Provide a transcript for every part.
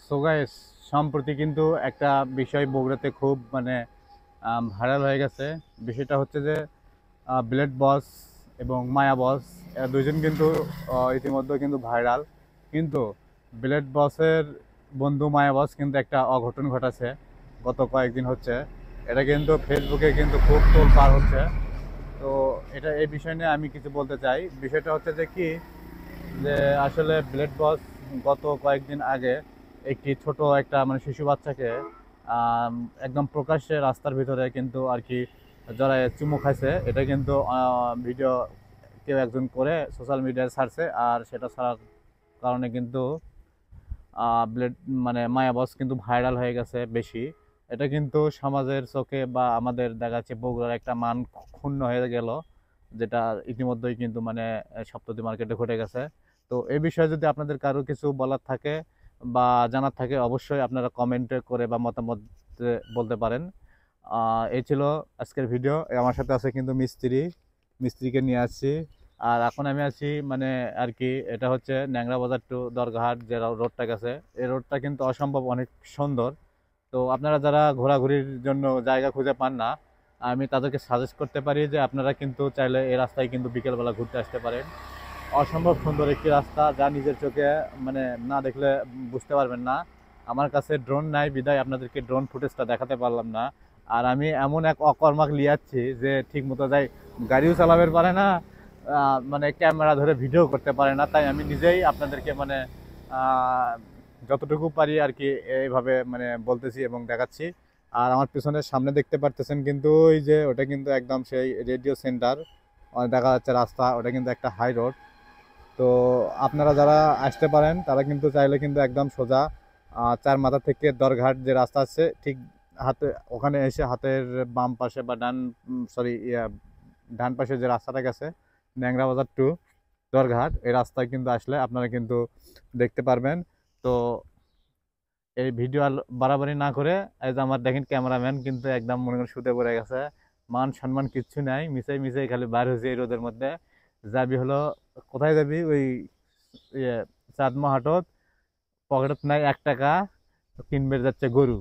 So guys, সম্প্রতি কিন্তু একটা বিষয় বগুড়াতে খুব ভাইরাল হয়ে গেছে। বিষয়টা হচ্ছে যে ব্লেড বস এবং মায়া বস এরা দুইজন কিন্তু ইতিমধ্যে কিন্তু ভাইরাল। কিন্তু ব্লেড বসের বন্ধু মায়া বস কিন্তু একটা অঘটন ঘটাছে গত কয়েকদিন হচ্ছে। এটা কিন্তু ফেসবুকে কিন্তু খুব তোলপাড় হচ্ছে। তো এই বিষয় নিয়ে আমি কিছু বলতে চাই। বিষয়টা হচ্ছে যে কি, যে আসলে ব্লেড বস গত কয়েকদিন আগে একটি ছোট একটা শিশু বাচ্চাকে আম, একদম প্রকাশ্যে রাস্তার ভিতরে কিন্তু আর কি জড়ায় চুমু খাইছে। এটা কিন্তু ভিডিও কেউ একজন করে সোশ্যাল মিডিয়ায় ছাড়ছে, আর সেটা ছাড়ার কারণে কিন্তু ব্লেড মায়া বস কিন্তু ভাইরাল হয়ে গেছে বেশি। এটা কিন্তু সমাজের চোখে বা আমাদের দেখা যাচ্ছে বগুড়ার একটা মান ক্ষুণ্ণ হয়ে গেল, যেটা ইতিমধ্যেই কিন্তু সপ্তদী মার্কেটে ঘটে গেছে। তো এই বিষয়ে যদি আপনাদের কারো কিছু বলার থাকে বা জানার থাকে, অবশ্যই আপনারা কমেন্টে করে বা মতামত বলতে পারেন। এই ছিল আজকের ভিডিও। আমার সাথে আছে কিন্তু মিস্ত্রিকে নিয়ে আসছি। আর এখন আমি আছি আর কি, এটা হচ্ছে ন্যাংরা বাজার টু দরগাহাট যে রোডটা গেছে। এই রোডটা কিন্তু অসম্ভব অনেক সুন্দর। তো আপনারা যারা ঘোরাঘুরির জন্য জায়গা খুঁজে পান না, আমি তাদেরকে সাজেস্ট করতে পারি যে আপনারা কিন্তু চাইলে এই রাস্তায় কিন্তু বিকেলবেলা ঘুরতে আসতে পারেন। অসম্ভব সুন্দর একটি রাস্তা, যা নিজের চোখে মানে না দেখলে বুঝতে পারবেন না। আমার কাছে ড্রোন নাই বিদায় আপনাদেরকে ড্রোন ফুটেজটা দেখাতে পারলাম না। আর আমি এমন এক অকর্মাক লিয়াচ্ছি যে ঠিক মতো যাই, গাড়িও চালাবে পারে না, ক্যামেরা ধরে ভিডিও করতে পারে না। তাই আমি নিজেই আপনাদেরকে আহ, যতটুকু পারি আর কি এইভাবে বলতেছি এবং দেখাচ্ছি। আর আমার পিছনের সামনে দেখতে পারতেছেন কিন্তু ওই যে ওটা কিন্তু একদম সেই রেডিও সেন্টার দেখা যাচ্ছে রাস্তা, ওটা কিন্তু একটা হাই রোড। তো আপনারা যারা আসতে পারেন তারা কিন্তু চাইলে কিন্তু একদম সোজা চার মাথা থেকে দরঘাট যে রাস্তা আছে ঠিক হাতে, ওখানে এসে হাতের বাম পাশে বা ডান পাশে যে রাস্তাটা গেছে ন্যাংরা বাজার টু দরঘাট, এই রাস্তায় কিন্তু আসলে আপনারা কিন্তু দেখতে পারবেন। তো এই ভিডিও আর বাড়াবাড়ি না করে, এই যে আমার দেখেন ক্যামেরাম্যান কিন্তু একদম মনে করেন শুতে পড়ে গেছে। মান সম্মান কিচ্ছু নাই, মিশাই মিশাই খালি বাইর হয়েছে এই রোদের মধ্যে। যাবি হলো, কোথায় যাবি? ওই ইয়ে চাঁদমা হাটত, পকেটত নাই 1 টাকা, তো কিনবে যাচ্ছে গরু।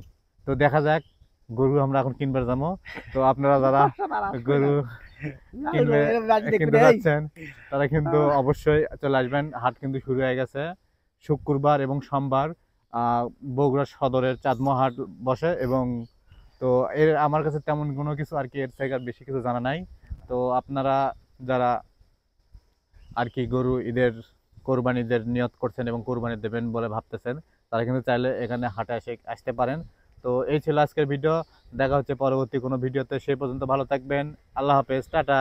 তো দেখা যাক, গরু আমরা এখন কিনবার যাবো। তো আপনারা যারা গরু কিনবে কিনতে যাচ্ছেন তারা কিন্তু অবশ্যই চলে আসবেন। হাট কিন্তু শুরু হয়ে গেছে শুক্রবার এবং সোমবার। বগুড়া সদরের চাঁদমোহর হাট বসে। এবং তো আমার কাছে তেমন কোনো কিছু আর কি এর থেকে আর বেশি কিছু জানা নাই। তো আপনারা যারা আর কি গরু ঈদের কোরবানিদের নিয়ত করছেন এবং কোরবানি দেবেন বলে ভাবতেছেন, তারা কিন্তু চাইলে এখানে হাটে এসে আসতে পারেন। তো এই ছিল আজকের ভিডিও। দেখা হচ্ছে পরবর্তী কোনো ভিডিওতে। সেই পর্যন্ত ভালো থাকবেন। আল্লাহ হাফেজ, টাটা।